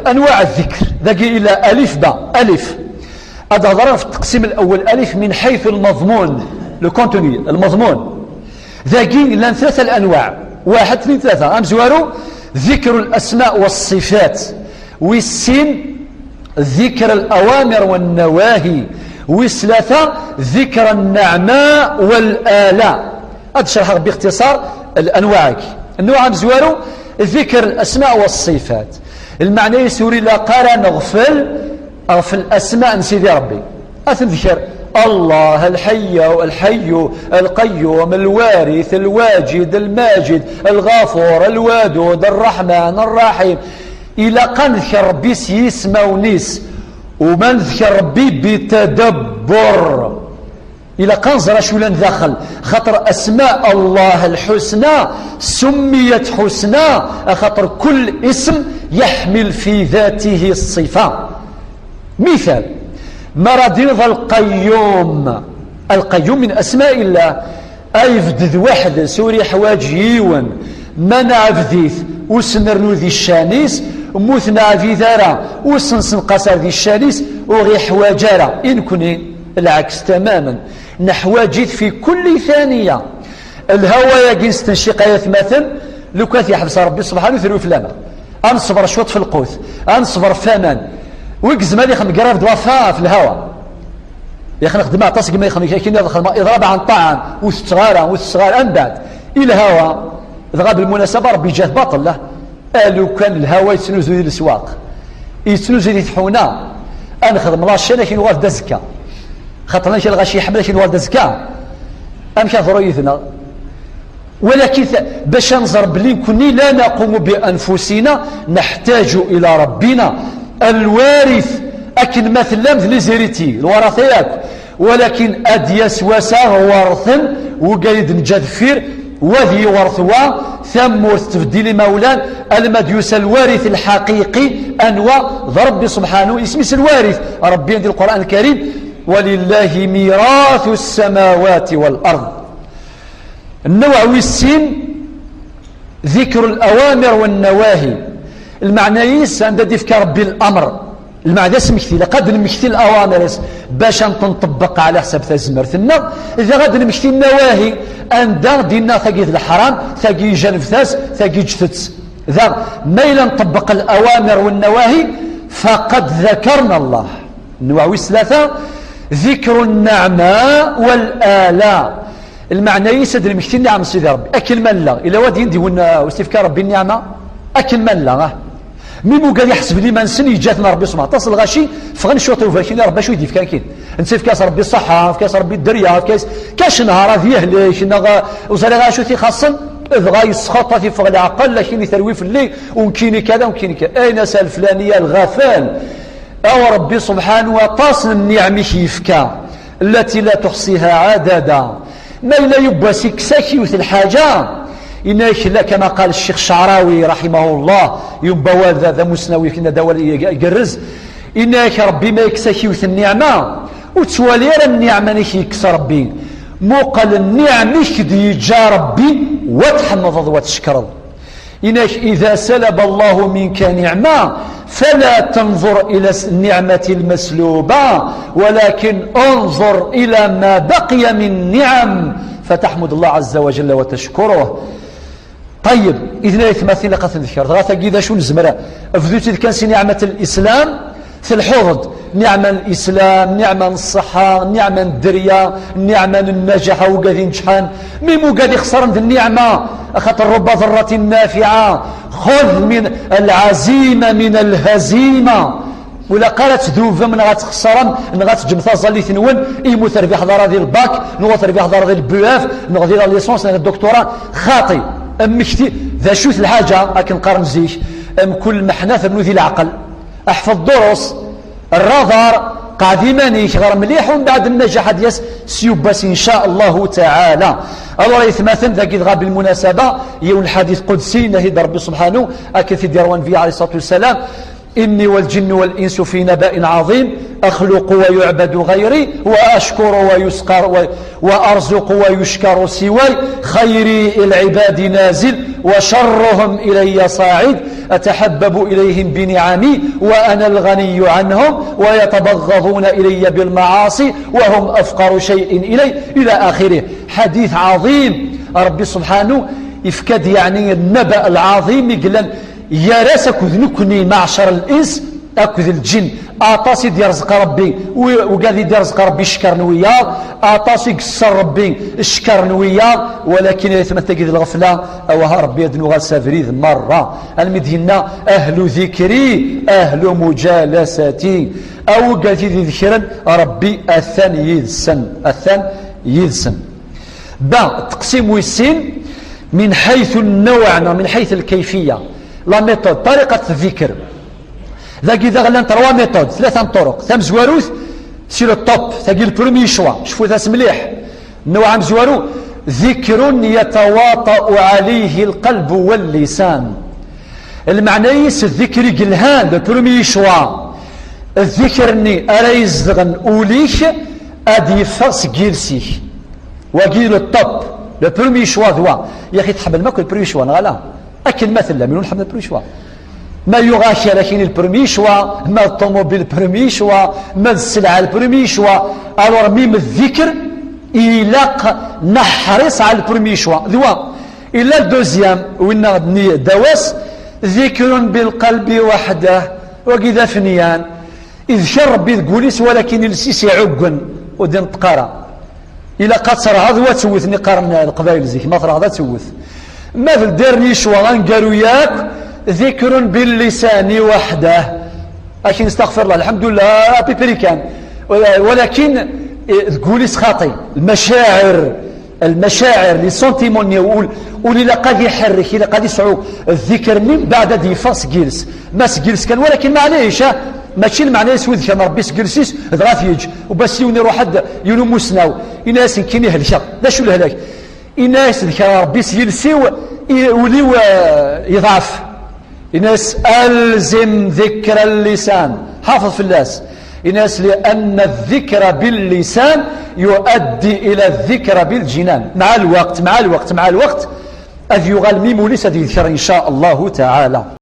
أنواع الذكر ذاكي إلى ألف باء. ألف هذا ضرب في التقسيم الأول ألف من حيث المضمون لو كونتوني المضمون ذاكي إلى ثلاثة الأنواع. واحد اثنين ثلاثة أمزوارو ذكر الأسماء والصفات، والسين ذكر الأوامر والنواهي، والثلاثة ذكر النعماء والآلاء. هذا شرح باختصار الأنواع. النوع أمزوارو ذكر الأسماء والصفات. المعنى يسوري لا قال نغفل في الأسماء نسيدي ربي أتذكر الله الحي القيوم الوارث الواجد الماجد الغفور الودود الرحمن الرحيم إلى قال نذكر ربي سيسمى ونيس وما نذكر ربي بتدبر إلى قنزر شو لن دخل خطر أسماء الله الحسنى سميت حسنى خطر كل اسم يحمل في ذاته الصفة. مثال مرض القيوم من أسماء الله أيفدذ واحد سوري حواجيون منع فذيث وسنرنو ذي الشانيس مثنى في ذرة وسنسن قصر ذي الشانيس وغي حواجارة إن كني العكس تماما نحواجث في كل ثانية. الهواء يجنس تنشيق آيات مثل لو كانت يحبس ربي سبحانه ثلو فلاما أنصبر شوط في القوث أنصبر فامان ويقزم هذه خم قرار دوافا في الهواء يا أخي نخدم عطاسك ما يخم كي إضراب عن طعن والصغار أنبعد إلى الهواء ضغاب المناسبة ربي جات باطل له قالوا كان الهواء يتنوزو ذي الأسواق يتنوزو ذي ثحونا أنا خدم الله الشيء لكن والد زكا خاطرنا شي الغاشي يحمل شي الوالد زكا أم كان ضروريتنا ولكن باش نظر بلي كوني لا نقوم بأنفسنا نحتاج إلى ربنا الوارث أكن مثل مثل زيريتي الورثيات ولكن أديس وساه ورثا وقايد نجذفير وذي ورثوا ثم تفديل مولان المديوس الوارث الحقيقي أنوى ضرب سبحانه اسم الوارث ربي عند القرآن الكريم ولله ميراث السماوات والأرض. النوع والسين ذكر الأوامر والنواهي. المعنى يس عند ديفك ربي الأمر المعنى اسمكتي لقد نمكتي الأوامر باش تنطبق على حسب تزمرتنا إذا غاد نمكتي النواهي أن دار دينا ثقيد الحرام ثقي جنفتاس ثقي جثتس ذا ميلا نطبق الأوامر والنواهي فقد ذكرنا الله. النوع ثلاثة ذكر النعماء والآلاء. المعنى يسد المكتي النعم سيدي ربي أكل من لا إلا وادي يندي واستفكار ربي النعمة أكل من لا ميمو قال يحسب لي من سن يجاتنا ربي سبحانه تصل غاشي فغن شوطي وفاكين ربي شو يديف كان نسيف كاس ربي الصحة كاس ربي الدريا كاش نهار فيه ليش وصار غاشو في خاصا إذ غا يسخط في فغل عقل لكن يثروي في الليل ومكيني كذا ومكيني كذا أين سال الفلانية الغفال أو ربي سبحانه وتصل النعم يفكا التي لا تحصيها عددا ما لا يبقى سكساكيوث الحاجة إنك لا كما قال الشيخ الشعراوي رحمه الله ينبى ذا مسنوي كنا دول يقرز إنك ربي ما يكساكيوث النعمة وتوالي النعمة نيك يكسر ربي موقل النعم يكدي يجا ربي وتحمض وتشكر إنك إذا سلب الله منك نعمة فلا تنظر إلى النعمة المسلوبة ولكن انظر إلى ما بقي من نعم فتحمد الله عز وجل وتشكره. طيب إذن يتمثل قد ذكر غاثة إذا شو نزمرة أفضلت إذا كان نعمة الإسلام في الحوض نعمة الإسلام نعمة الصحة نعمة الدريا نعمة النجاح وقاذي نجحان ميمو قاذي خسر النعمة أخطر رب ضرة نافعة خذ من العزيمة من الهزيمة ولا قالت ذوبا من غتخسرن من غتجمثا زالي ثنون يموت ربيح دار هذه الباك نوت ربيح دار هذه البواف نغدي لا ليسونس الدكتوراه خاطي امكتي ذا شوت الحاجه لكن قارن زيك ام كل محناث بنو ذي العقل احفظ دروس الرادار قادما يشغر مليح ومن بعد النجاح دياس سيباس ان شاء الله تعالى. الله يتمثل ذاك غاب بالمناسبه يوم الحديث القدسي نهي ربي سبحانه اكثر ديروان في عليه الصلاه والسلام إني والجن والإنس في نبأ عظيم أخلق ويعبد غيري وأشكر ويسقر وأرزق ويشكر سواي خيري العباد نازل وشرهم إلي صاعد أتحبب إليهم بنعمي وأنا الغني عنهم ويتبغضون إلي بالمعاصي وهم أفقر شيء إلي إلى آخره. حديث عظيم ربي سبحانه يفكد يعني النبأ العظيم يقول يا راس أكذ نكني معشر الإنس أكذ الجن أعطاسي دي رزق ربي وقال دي رزق ربي شكرن وياه أعطاسي قصر ربي شكرن وياه ولكن يتمثل تجد الغفلة أوها ربي يدنو غاسافريذ مرة المدينة أهل ذكري أهل مجالستي أو قال ذي ذكرا ربي الثاني يذسن تقسيم السن من حيث النوع من حيث الكيفية لا ميثود طريقة الذكر ذاك إذا غلان 3 ميثود 3 طرق ثم زواروث سي لو توب ثاقي البرومي شوا شوفوا ذاس مليح النوع مزوارو ذكر يتواطأ عليه القلب واللسان المعنى يس الذكر قلهان البرومي شوا الذكرني أريزغن أوليش أدي فرس جيرسي وقيل الطب لو برومي شوا ذوا يا أخي تحب الماكل البرومي شوا نغالا أكل مثل لا منو نحب البرومي شوا ما يغاشي لكن البرومي شوا ما الطوموبيل البرومي شوا ما السلعة البرومي شوا ألور ميم الذكر إلاق نحرص على البرومي شوا ذوا إلا الدوزيام وإن غدني دواس ذكر بالقلب وحده وكذا فنيان إذ شرب بيذقوليس ولكن السيسي عقن ودين تقارا إلا قصر هذا وتسوثني قرن القبائل زيك ما طرح هذا تسوث ما في الديرني شوا غنقالوا ياك ذكر باللسان وحده لكن استغفر الله الحمد لله بيبريكان ولكن تقوليس خاطي المشاعر لي سونتيمون يقول ولي قد يحرك الى قد يسعو الذكر من بعد دي فاس جلس ما سجلس كان ولكن معليش ماشي المعنى يسود كان ربي سجلسيس غافيج وبس يوني حد يونو مسناو الناس كيني هلكا لا شو الهلاك الناس كان ربي سجلسي ولي يضعف الناس ألزم ذكر اللسان حافظ في الناس الناس لأن الذكر باللسان يؤدي إلى الذكر بالجنان مع الوقت أذ يغال ميموليس ذي ذكر إن شاء الله تعالى.